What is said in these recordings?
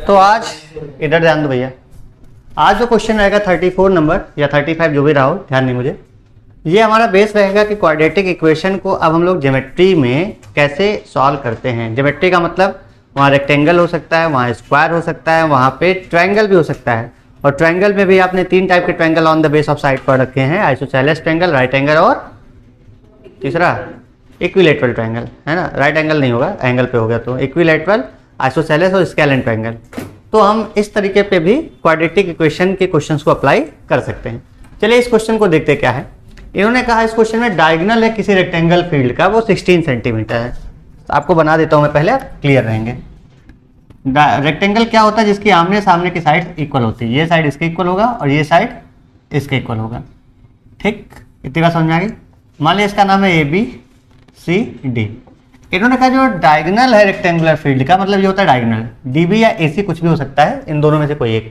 तो आज इधर ध्यान दो भैया, आज जो क्वेश्चन रहेगा 34 नंबर या 35 जो भी रहा हो, ध्यान नहीं मुझे, ये हमारा बेस रहेगा कि क्वाड्रेटिक इक्वेशन को अब हम लोग ज्योमेट्री में कैसे सॉल्व करते हैं। ज्योमेट्री का मतलब वहाँ रेक्टेंगल हो सकता है, वहाँ स्क्वायर हो सकता है, वहाँ पे ट्रायंगल भी हो सकता है। और ट्रायंगल में भी आपने 3 टाइप के triangle on the base of side पढ़ रखे हैं, आइसोसेलेस ट्रायंगल, राइट एंगल और तीसरा इक्विलेटरल ट्रायंगल, है ना। राइट एंगल नहीं होगा, एंगल पे हो गया, तो इक्विलेटरल, आइसोसेलेस और स्केलेन ट्रायंगल। तो हम इस तरीके पे भी क्वाड्रेटिक इक्वेशन के क्वेश्चंस को अप्लाई कर सकते हैं। चलिए इस क्वेश्चन को देखते क्या है। इन्होंने कहा इस क्वेश्चन में डायगोनल है किसी रेक्टेंगल फील्ड का, वो 16 सेंटीमीटर है। तो आपको बना देता हूं मैं, पहले आप क्लियर रहेंगे। रेक्टेंगल क्या होता है? जिसकी आमने सामने की साइड इक्वल होती है। ये साइड इसके इक्वल होगा और ये साइड इसके इक्वल होगा। ठीक, इतनी बात समझ में आ गई। मान लिया इसका नाम है ABCD। इन्होंने कहा जो डायगोनल है रेक्टेंगुलर फील्ड का, मतलब ये होता है डायगोनल, DB या AC कुछ भी हो सकता है, इन दोनों में से कोई एक,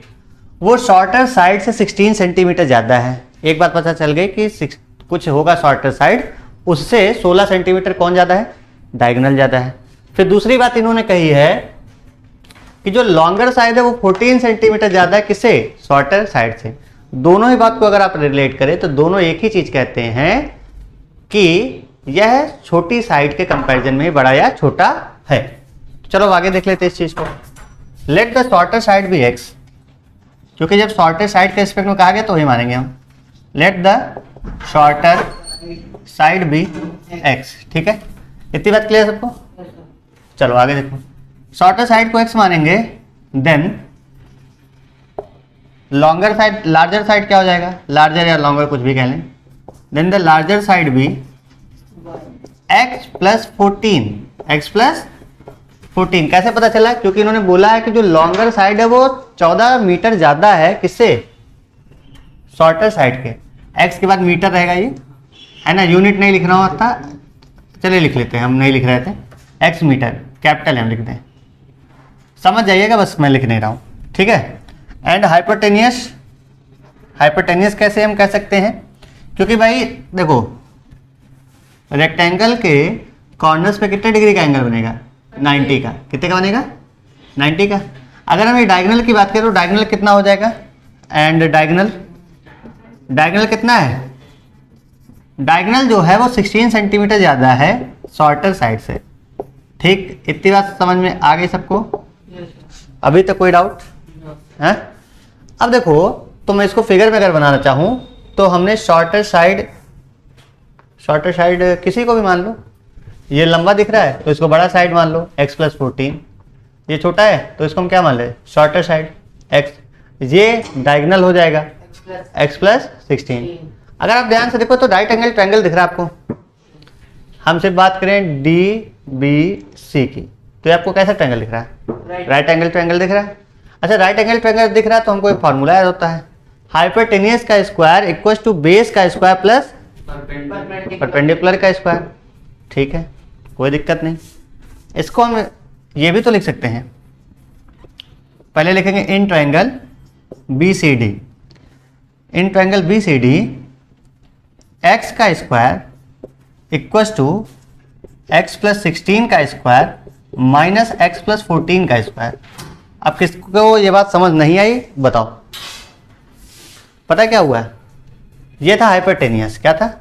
वो शॉर्टर साइड से 16 सेंटीमीटर ज़्यादा है। एक बात पता चल गई कि कुछ होगा शॉर्टर साइड, उससे 16 सेंटीमीटर कौन ज़्यादा है? डायगोनल ज़्यादा है। फिर दूसरी बात इन्होंने कही है कि जो लॉन्गर साइड है वो 14 सेंटीमीटर ज़्यादा है, किससे? शॉर्टर साइड से। दोनों ही बात को अगर आप रिलेट करें तो दोनों एक ही चीज़ कहते हैं कि यह छोटी साइड के कंपैरिजन में बड़ा या छोटा है। चलो आगे देख लेते हैं इस चीज़ को। Let the shorter side be x, क्योंकि जब शॉर्टर साइड के रिस्पेक्ट में कहा गया तो ही मानेंगे हम। Let the shorter side be x, ठीक है, इतनी बात क्लियर सबको। चलो आगे देखो, शॉर्टर साइड को x मानेंगे, then longer side, larger side क्या हो जाएगा? लार्जर या लॉन्गर कुछ भी कह लें। देन द लार्जर साइड भी x प्लस 14, x प्लस 14। कैसे पता चला? क्योंकि इन्होंने बोला है कि जो लॉन्गर साइड है वो 14 मीटर ज्यादा है, किससे? शॉर्टर साइड के। x के बाद मीटर रहेगा, ये है ना, यूनिट नहीं लिख रहा हूं था, चलिए लिख लेते हैं, हम नहीं लिख रहे थे, x मीटर कैपिटल हम लिखते हैं, समझ जाइएगा, बस मैं लिख नहीं रहा हूं, ठीक है। एंड हाइपोटेनियस, हाइपोटेनियस कैसे हम कह सकते हैं? क्योंकि भाई देखो रेक्टेंगल के कॉर्नर्स पे कितने डिग्री का एंगल बनेगा? 90 का। कितने का बनेगा? 90 का। अगर हम ये डायगोनल की बात करें तो डायगोनल कितना हो जाएगा? एंड डायगोनल, डायगोनल कितना है? डायगोनल जो है वो 16 सेंटीमीटर ज़्यादा है शॉर्टर साइड से। ठीक, इतनी बात समझ में आ गई सबको? अभी तक कोई डाउट है? अब देखो, तो मैं इसको फिगर में अगर बनाना चाहूँ तो हमने शॉर्टर साइड किसी को भी मान लो, ये लंबा दिख रहा है तो इसको बड़ा साइड मान लो, x प्लस 14। ये छोटा है तो इसको हम क्या मान ले? Shorter side x। ये डायगोनल हो जाएगा x प्लस 16। अगर आप ध्यान से देखो तो राइट एंगल ट्रायंगल दिख रहा है आपको। हम सिर्फ बात करें DBC की, तो ये आपको कैसा ट्रायंगल दिख रहा है? राइट एंगल ट्रायंगल दिख रहा है। अच्छा, राइट एंगल ट्रायंगल दिख रहा है तो हमको एक फॉर्मूला याद होता है, हाइपोटेनियस का स्क्वायर इक्वल टू बेस का स्क्वायर प्लस परपेंडिकुलर का स्क्वायर। ठीक है, कोई दिक्कत नहीं। इसको हम ये भी तो लिख सकते हैं, पहले लिखेंगे in triangle BCD, in triangle BCD x का square equal to x plus 16 का स्क्वायर माइनस x प्लस 14 का स्क्वायर। अब किसको ये बात समझ नहीं आई बताओ? पता क्या हुआ है? ये था हाइपोटेनियस, क्या था?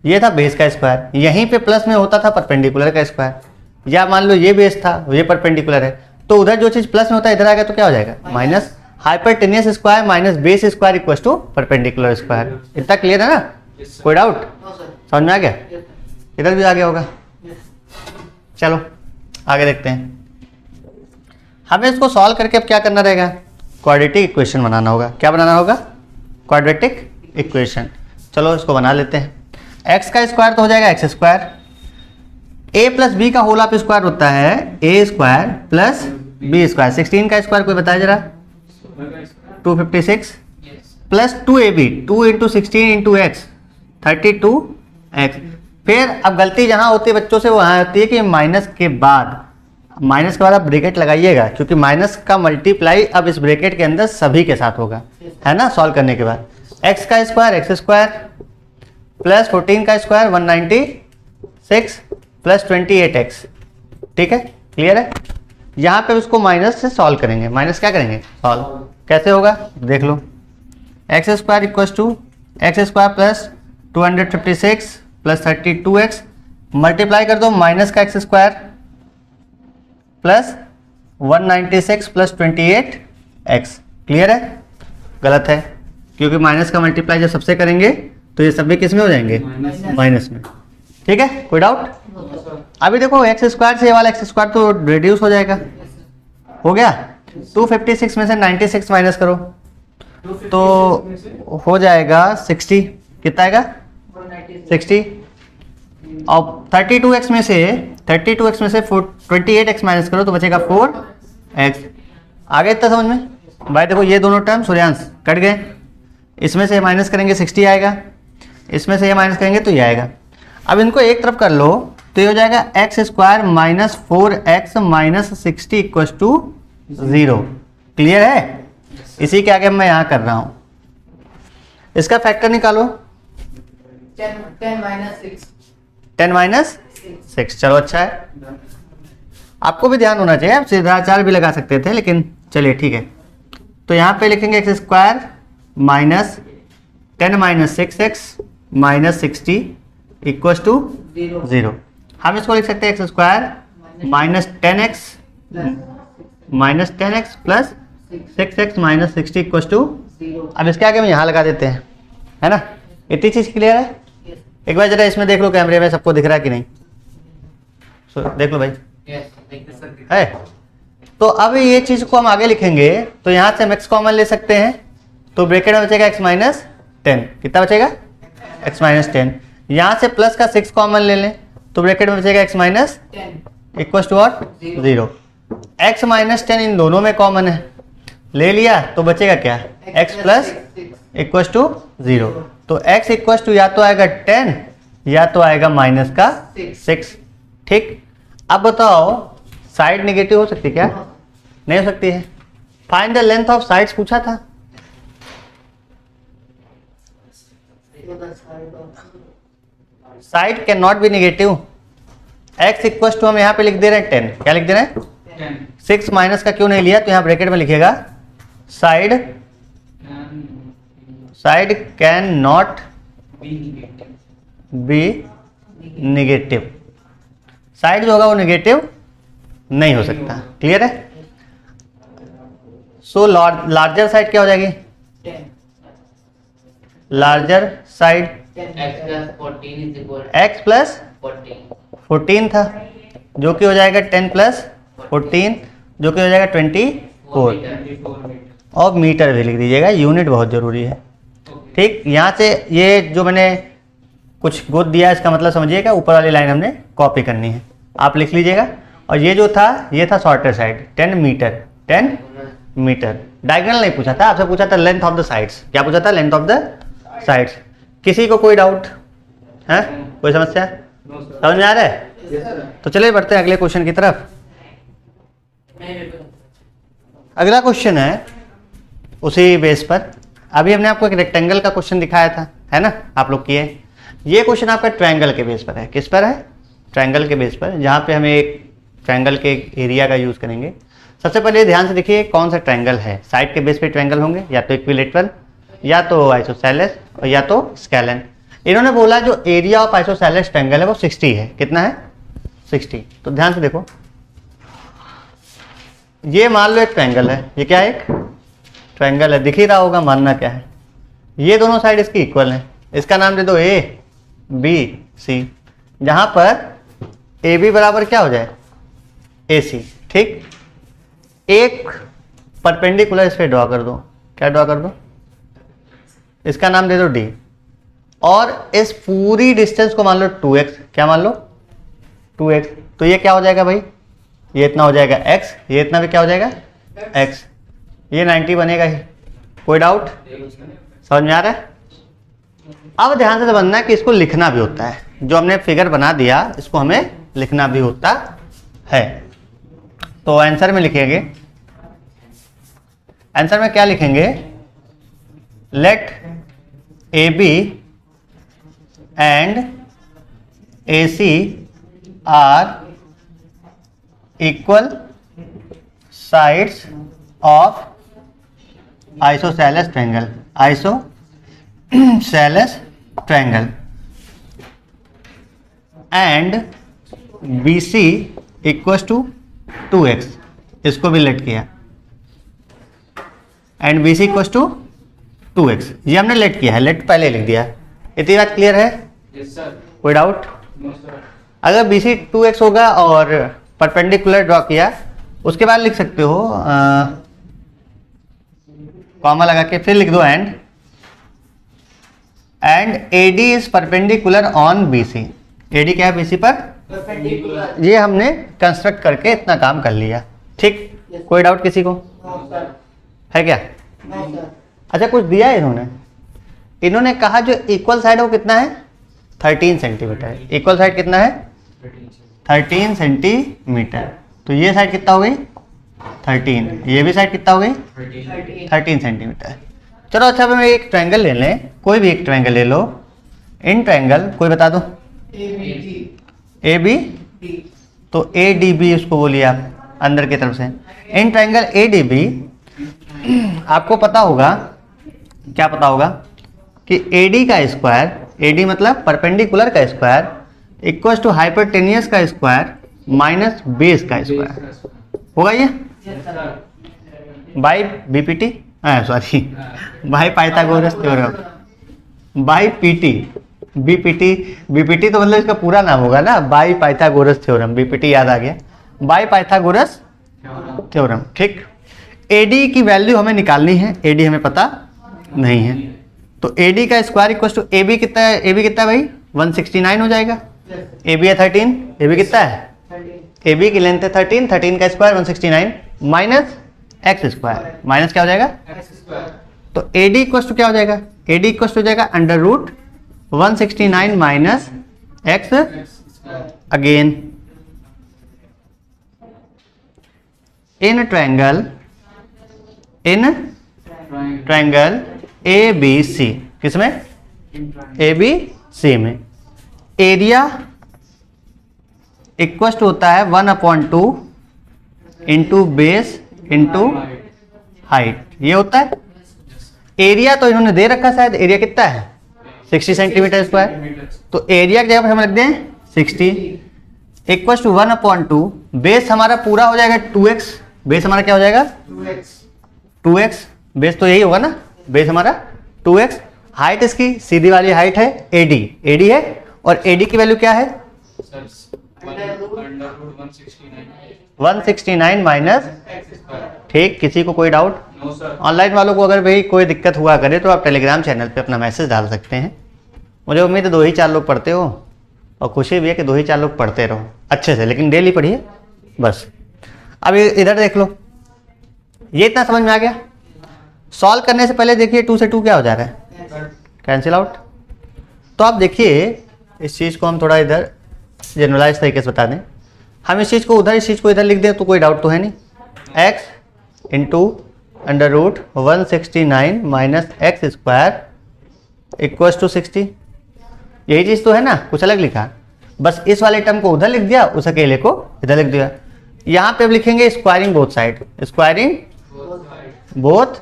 ये था बेस का स्क्वायर, यहीं पे प्लस में होता था परपेंडिकुलर का स्क्वायर। या मान लो ये बेस था, ये परपेंडिकुलर है, तो उधर जो चीज प्लस में होता है इधर आ गया तो क्या हो जाएगा? Minus. Hypotenuse square minus base square equal to perpendicular square. इतना क्लियर है ना? कोई डाउट? समझ में आ गया? इधर भी आ गया होगा। चलो आगे देखते हैं। हमें इसको सॉल्व करके अब क्या करना रहेगा? क्वाड्रेटिक इक्वेशन बनाना होगा। क्या बनाना होगा? Quadratic equation. चलो इसको बना लेते हैं। x का स्क्वायर तो हो जाएगा x square, a plus b का होल ऑफ स्क्वायर होता है a square plus b square. 16 का स्क्वायर कोई बताया जरा? 256 plus 2ab, 2 into 16 into x 32x। फिर अब गलती जहां होती है बच्चों से वो वहां होती है कि माइनस के बाद आप ब्रैकेट लगाइएगा, क्योंकि माइनस का मल्टीप्लाई अब इस ब्रैकेट के अंदर सभी के साथ होगा, है ना, सॉल्व करने के बाद। x का स्क्वायर x स्क्वायर प्लस 14 का स्क्वायर 196 प्लस 28x। ठीक है, क्लियर है? यहाँ पे उसको माइनस से सॉल्व करेंगे, माइनस क्या करेंगे, सॉल्व। कैसे होगा देख लो, x square equal to x square plus 256 plus 32x multiply कर दो माइनस का x square plus 196 plus 28x। Clear है? गलत है, क्योंकि माइनस का मल्टीप्लाई जब सबसे करेंगे तो ये सब भी किस में हो जाएंगे, माइनस में। ठीक है, कोई डाउट? अभी देखो एक्स स्क्वायर से ये वाला एक्स स्क्वायर तो रिड्यूस हो जाएगा, हो गया। 256 में से 96 माइनस करो तो हो जाएगा 60। कितना आएगा, 60। और 32x में से 28x माइनस करो तो बचेगा 4x। आगे इतना समझ में भाई? देखो ये दोनों टर्म सूर्यांश कट गए, इसमें से माइनस करेंगे 60 आएगा, इसमें से ये माइनस करेंगे तो ये आएगा। अब इनको एक तरफ कर लो तो ये हो जाएगा x square minus 4x minus 60 equal to 0। Clear है? इसी के आगे मैं यहाँ कर रहा हूँ, इसका फैक्टर निकालो। 10 माइनस 6। चलो अच्छा है, आपको भी ध्यान होना चाहिए, आप सीधा 4 भी लगा सकते थे, लेकिन चलिए ठीक है। तो यहाँ पे लिखेंगे x square minus 10 minus 6x minus 60 equal to 0। हम इसको लिख सकते हैं x square minus 10x plus 6x minus 60 equal to. अब इसके आगे हम यहाँ लगा देते हैं, है ना? इतनी चीज क्लियर है? एक बार जरा इसमें देख लो कैमरे में, सबको दिख रहा है कि नहीं? देख लो भाई, है। तो अब ये चीज को हम आगे लिखेंगे तो यहाँ से हम x कॉमन ले सकते हैं, तो ब्रैकेट में बचेगा x माइनस 10। कितना बचेगा, x माइनस 10। यहाँ से प्लस का 6 कॉमन ले लें तो ब्रैकेट में बचेगा x minus equal to what, 0। x minus 10 इन दोनों में कॉमन है, ले लिया तो बचेगा क्या, x प्लस इक्वल टू 0। तो x इक्वल टू या तो आएगा 10 या तो आएगा माइनस का 6। ठीक, अब बताओ साइड नेगेटिव हो सकती है क्या? नहीं हो सकती है। Find the length of sides पूछा था, side can not be negative. x equal to हम यहाँ पे लिख दे रहे हैं 10। क्या लिख दे रहे हैं, 6 माइनस का क्यों नहीं लिया, तो यहाँ ब्रैकेट में लिखेगा side can not be negative. Side जो होगा वो नेगेटिव नहीं हो सकता। क्लियर है? सो लार्जर साइड क्या हो जाएगी, लार्जर साइड x प्लस 14 था, जो कि हो जाएगा 10 प्लस 14, जो कि हो जाएगा 24। और मीटर भी लिख दीजिएगा, यूनिट बहुत जरूरी है। ठीक, यहाँ से ये जो मैंने कुछ गोद दिया इसका मतलब समझिएगा, ऊपर वाली लाइन हमने कॉपी करनी है, आप लिख लीजिएगा। और ये जो था ये था shorter side 10 metre. 10 metre diagonal नहीं पूछा था, आपसे पूछा था लेंथ ऑफ द साइड्स। क्या पूछा था, लेंथ ऑफ द साइड्स। किसी को कोई डाउट है, कोई समस्या समझ में आ रहा है? तो चलिए बढ़ते हैं अगले क्वेश्चन की तरफ। अगला क्वेश्चन है उसी बेस पर, अभी हमने आपको एक रेक्टेंगल का क्वेश्चन दिखाया था, है ना, आप लोग किए। ये क्वेश्चन आपका ट्रायंगल के बेस पर है। किस पर है, ट्रायंगल के बेस पर, जहाँ पे हमें एक ट्रायंगल के एरिया का यूज करेंगे। सबसे पहले ध्यान से देखिए कौन सा ट्रायंगल है। साइड के बेस पे ट्रायंगल होंगे, या तो इक्विलेटरल, या तो आइसोसेलेस, और या तो स्केलन। इन्होंने बोला जो एरिया ऑफ आइसोसेलेस ट्रायंगल है वो 60 है। कितना है, 60। तो ध्यान से देखो, ये मान लो एक ट्रायंगल है, ये क्या है, एक ट्रायंगल है, दिख ही रहा होगा, मानना क्या है। ये दोनों साइड इसकी इक्वल है, इसका नाम दे दो ए बी सी, जहां पर ए बी बराबर क्या हो जाए, ए सी। ठीक, एक परपेंडिकुलर इस पे ड्रॉ कर दो। क्या ड्रॉ कर दो, इसका नाम दे दो डी, और इस पूरी डिस्टेंस को मान लो 2x। क्या मान लो, 2x। तो ये क्या हो जाएगा भाई, ये इतना हो जाएगा x, ये इतना भी क्या हो जाएगा x, ये 90 बनेगा ही। कोई डाउट, समझ में आ रहा है? अब ध्यान से समझना है कि इसको लिखना भी होता है, जो हमने फिगर बना दिया इसको हमें लिखना भी होता है। तो आंसर में लिखेंगे, आंसर में क्या लिखेंगे, let A B and A C are equal sides of isosceles triangle, isosceles triangle, and BC equal to 2x, इसको भी लेट किया, and BC equal to 2x, ये हमने लेट किया है, लेट पहले लिख दिया। इतनी बात क्लियर है? Yes sir. कोई डाउट? No sir. अगर BC 2x होगा और परपेंडिकुलर ड्रॉ किया, उसके बाद लिख सकते हो कॉमा लगा के, फिर लिख दो and AD is perpendicular on BC। AD क्या है BC पर? परपेंडिकुलर। ये हमने कंस्ट्रक्ट करके इतना काम कर लिया। ठीक, कोई डाउट किसी को है क्या? अच्छा, कुछ दिया है इन्होंने कहा जो इक्वल साइड है वो कितना है? 13 सेंटीमीटर। इक्वल साइड कितना है? 13 सेंटीमीटर। तो ये साइड कितना हो गई? 13। ये भी साइड कितना हो गई? 13 सेंटीमीटर। चलो अच्छा, अब हम एक ट्रायंगल ले लें, कोई भी एक ट्रायंगल ले लो। इन ट्रायंगल कोई बता दो। AB, तो ADB उसको बोलिए आप अंदर की तरफ से। इन ट्रायंगल ADB आपको पता होगा, क्या पता होगा कि AD का स्क्वायर, AD मतलब परपेंडिकुलर का स्क्वायर, इक्वल टू हाइपोटेनियस का स्क्वायर माइनस बेस का स्क्वायर होगा। ये by BPT, sorry, by Pythagoras theorem, by PT, BPT तो मतलब इसका पूरा नाम होगा ना, बाई पाइथागोरस थ्योरम। BPT याद आ गया, बाई पाइथागोरस थ्योरम। ठीक, AD की वैल्यू हमें निकालनी है, AD हमें पता नहीं है, तो AD का स्क्वायर इक्वल टू AB कितना है? AB कितना है भाई? 169 हो जाएगा। AB है 13, AB कितना है? AB की लेंथ है 13, 13 का square 169 minus x square, minus क्या हो जाएगा? तो AD इक्वल टू क्या हो जाएगा? AD इक्वल टू हो जाएगा under root 169 minus x again. In triangle ABC, किसमें? ABC में एरिया इक्वल टू होता है 1/2 इंटू बेस इंटू हाइट, ये होता है एरिया। तो इन्होंने दे रखा शायद, एरिया कितना है? 60 सेंटीमीटर स्क्वायर। तो एरिया की जगह पर हम रख दें 60 इक्वल टू 1/2, बेस हमारा पूरा हो जाएगा 2x। बेस हमारा क्या हो जाएगा? 2x। बेस तो यही होगा ना, बेस हमारा 2x। हाइट इसकी सीधी वाली हाइट है AD है, और AD की वैल्यू क्या है? 169 माइनस। ठीक, किसी को कोई डाउट? ऑनलाइन वालों को अगर भाई कोई दिक्कत हुआ करे तो आप टेलीग्राम चैनल पे अपना मैसेज डाल सकते हैं। मुझे उम्मीद है 2 ही 4 लोग पढ़ते हो, और खुशी भी है कि 2 ही 4 लोग पढ़ते रहो अच्छे से, लेकिन डेली पढ़िए बस। अब इधर देख लो, ये इतना समझ में आ गया। सॉल्व करने से पहले देखिए 2 से 2 क्या हो जा रहा है? Cancel out. तो आप देखिए, इस चीज़ को हम थोड़ा इधर जनरलाइज तरीके से बता दें। हम इस चीज़ को उधर, इस चीज़ को इधर लिख दें तो कोई डाउट तो है नहीं। x into under root 169 minus x square equal to 60, यही चीज़ तो है ना, कुछ अलग लिखा। बस इस वाले टर्म को उधर लिख दिया, उस अकेले को इधर लिख दिया। यहाँ पे अब लिखेंगे squaring both side, squaring both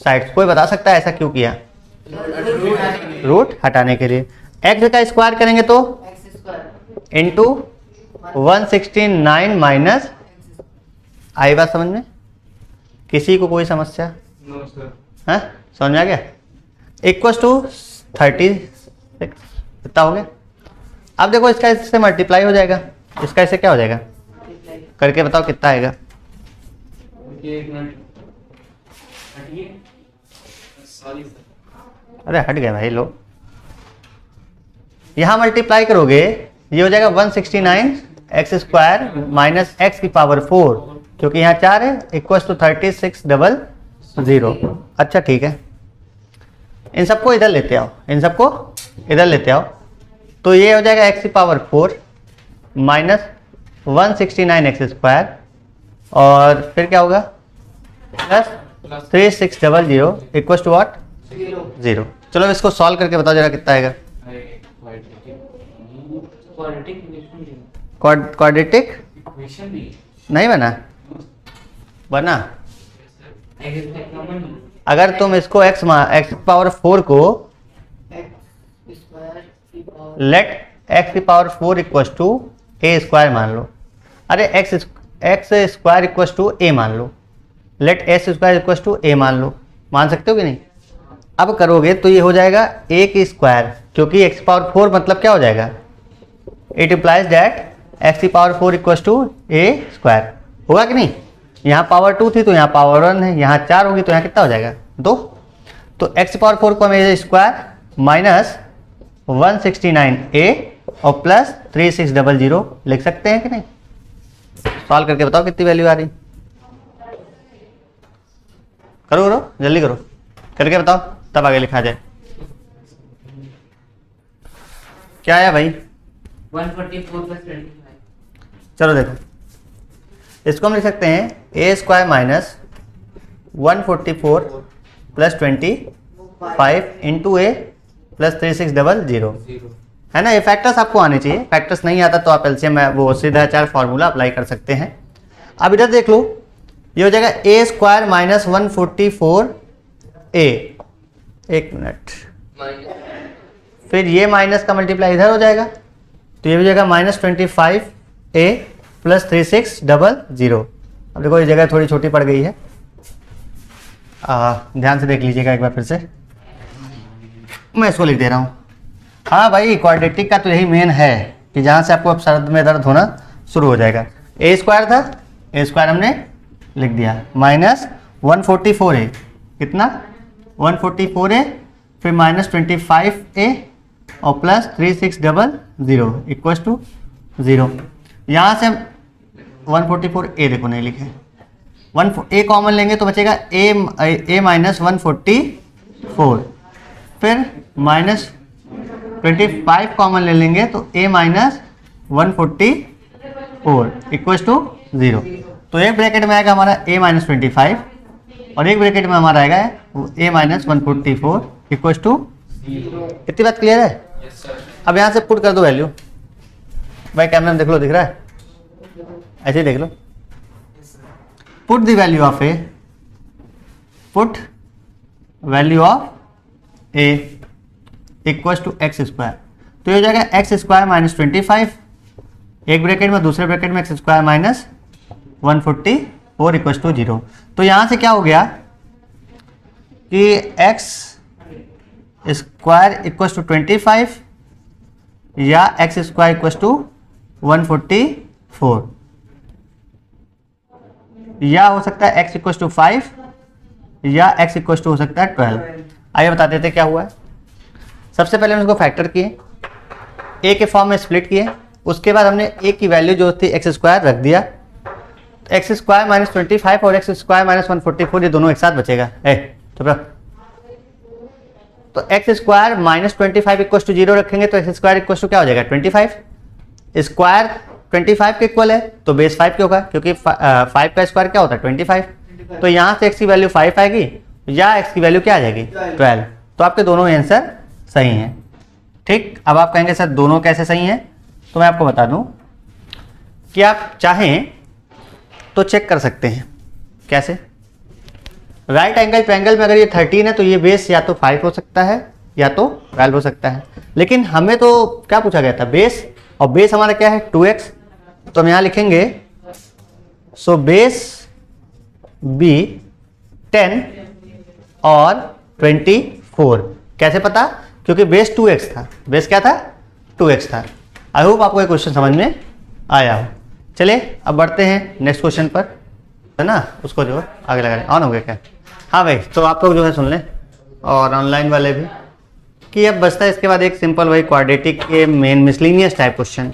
side. कोई बता सकता है ऐसा क्यों किया? रूट हटाने के लिए। एक्स का स्क्वायर करेंगे तो इंटू 169 माइनस, आई बात समझ में? किसी को कोई समस्या? हाँ, समझ में आ गया? इक्वल टू 36 कितना हो गया? अब देखो, इसका इससे मल्टीप्लाई हो जाएगा, इसका इससे क्या हो जाएगा? करके बताओ कितना आएगा? अरे हट गए भाई लोग। यहां मल्टीप्लाई करोगे, ये हो जाएगा 169 एक्स स्क्वायर माइनस एक्स की पावर 4, क्योंकि यहाँ 4 है, इक्वल टू 3600। अच्छा ठीक है, इन सबको इधर लेते आओ, इन सबको इधर लेते आओ। तो ये हो जाएगा एक्स की पावर 4 माइनस 169 एक्स स्क्वायर, और फिर क्या होगा? Plus 3600 equal to what? 0। चलो इसको सॉल्व करके बताओ जरा कितना आएगा? क्वाड्रेटिक नहीं बना, वरना कॉमन अगर तुम इसको x पावर 4 को एक्स स्क्वायर की पावर लेट x की power 4 equals to a square मान लो। अरे x square equals to a मान लो। Let s square equals to a मान लो। मान सकते हो कि नहीं? अब करोगे तो ये हो जाएगा ए की स्क्वायर, क्योंकि x पावर 4 मतलब क्या हो जाएगा? इट इम्प्लाइज दैट x की power 4 equals to a square. होगा कि नहीं? यहाँ पावर 2 थी तो यहाँ पावर 1 है, यहाँ 4 होगी तो यहाँ कितना हो जाएगा? 2। तो x पावर 4 को हम ए स्क्वायर माइनस 169a और प्लस 3600 लिख सकते हैं कि नहीं? सॉल्व करके बताओ कितनी वैल्यू आ रही। करो करो जल्दी करो, करके बताओ तब आगे लिखा जाए। क्या आया भाई? 144 + 25। चलो देखो, इसको हम लिख सकते हैं ए स्क्वायर माइनस 144 + 25 इंटू ए प्लस 3600 है ना। ये फैक्टर्स आपको आने चाहिए, फैक्टर्स नहीं आता तो आप एलसीएम वो सीधा 4 फार्मूला अप्लाई कर सकते हैं। अब इधर देख लो, ये हो जाएगा ए स्क्वायर माइनस 144 ए, एक मिनट, फिर ये माइनस का मल्टीप्लाई इधर हो जाएगा तो ये हो जाएगा -25 ए प्लस 3600। अब देखो ये जगह थोड़ी छोटी पड़ गई है, ध्यान से देख लीजिएगा एक बार फिर से। मैं इसको लिख दे रहा हूँ। हाँ भाई, क्वाड्रेटिक का तो यही मेन है कि जहाँ से आपको अब सर में दर्द होना शुरू हो जाएगा। ए स्क्वायर था, ए स्क्वायर हमने लिख दिया माइनस 144 ए, कितना 144 ए, फिर -25 ए और प्लस 3600 इक्वस टू 0। यहाँ से 144 ए देखो नहीं लिखे, 1 ए कॉमन लेंगे तो बचेगा ए माइनस 144, फिर -25 कॉमन ले लेंगे तो a माइनस 144 इक्वल्स टू 0। तो एक ब्रैकेट में आएगा हमारा a माइनस 25 और एक ब्रैकेट में हमारा आएगा a माइनस 144 इक्वल्स टू 0। इतनी बात क्लियर है? Yes sir. अब यहाँ से पुट कर दो वैल्यू। भाई कैमरा में देख लो, दिख रहा है? ऐसे ही देख लो। Put the value of a, put value of a equals to x square, तो ये हो जाएगा एक्स स्क्वायर माइनस 25 एक ब्रैकेट में, दूसरे ब्रैकेट में x square minus 144 equals to 0। तो यहाँ से क्या हो गया कि एक्स स्क्वायर इक्वल्स टू 25 या एक्स स्क्वायर इक्वल्स टू 144, या हो सकता है एक्स इक्वल्स टू 5 या एक्स इक्वल्स टू हो सकता है 12। आइए बता देते क्या हुआ है। सबसे पहले हमने उसको फैक्टर किए, ए के फॉर्म में स्प्लिट किए, उसके बाद हमने ए की वैल्यू जो थी एक्स स्क्वायर रख दिया। एक्स स्क्वायर माइनस 25 और एक्स स्क्वायर माइनस 144 ये दोनों एक साथ बचेगा। तो x square minus 25 equal to 0 रखेंगे तो एक्स स्क्वायर इक्वल टू क्या हो जाएगा 25। स्क्वायर 25 के इक्वल है तो बेस 5 क्यों होगा, क्योंकि 5 का स्क्वायर क्या होता है 25। तो यहाँ से एक्स की वैल्यू 5 आएगी या एक्स की वैल्यू क्या आ जाएगी 12। तो आपके दोनों आंसर सही हैं। ठीक, अब आप कहेंगे सर दोनों कैसे सही हैं, तो मैं आपको बता दूं कि आप चाहें तो चेक कर सकते हैं। कैसे? राइट एंगल ट्रायंगल में अगर ये 13 है तो ये बेस या तो 5 हो सकता है या तो 12 हो सकता है, लेकिन हमें तो क्या पूछा गया था बेस, और बेस हमारा क्या है 2x। तो हम यहाँ लिखेंगे सो बेस बी 10 और 24। कैसे पता? क्योंकि बेस 2x था। बेस क्या था? 2x था। आई होप आपको ये क्वेश्चन समझ में आया हो। चलिए अब बढ़ते हैं नेक्स्ट क्वेश्चन पर, है ना। उसको जो आगे लगा रहे ऑन हो गया क्या? हाँ भाई, तो आप लोग जो है सुन लें और ऑनलाइन वाले भी कि अब बचता है इसके बाद एक सिंपल वही क्वाड्रेटिक के मेन मिसलिनियस टाइप क्वेश्चन।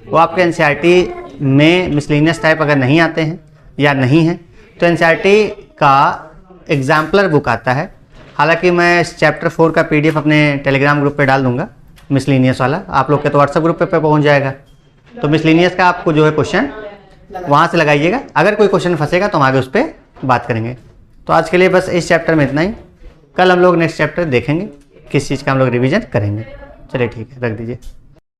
वो आपके एनसीईआरटी में मिसलिनियस टाइप अगर नहीं आते हैं या नहीं है तो एनसीईआरटी का एग्जाम्पलर बुक आता है। हालांकि मैं इस चैप्टर 4 का पीडीएफ अपने टेलीग्राम ग्रुप पे डाल दूंगा, मिसलिनियस वाला। आप लोग के तो व्हाट्सएप ग्रुप पे पहुंच जाएगा। तो मिसलिनियस का आपको जो है क्वेश्चन वहाँ से लगाइएगा। अगर कोई क्वेश्चन फंसेगा तो हम आगे उस पर बात करेंगे। तो आज के लिए बस इस चैप्टर में इतना ही। कल हम लोग नेक्स्ट चैप्टर देखेंगे, किस चीज़ का हम लोग रिवीजन करेंगे। चलिए ठीक है, रख दीजिए।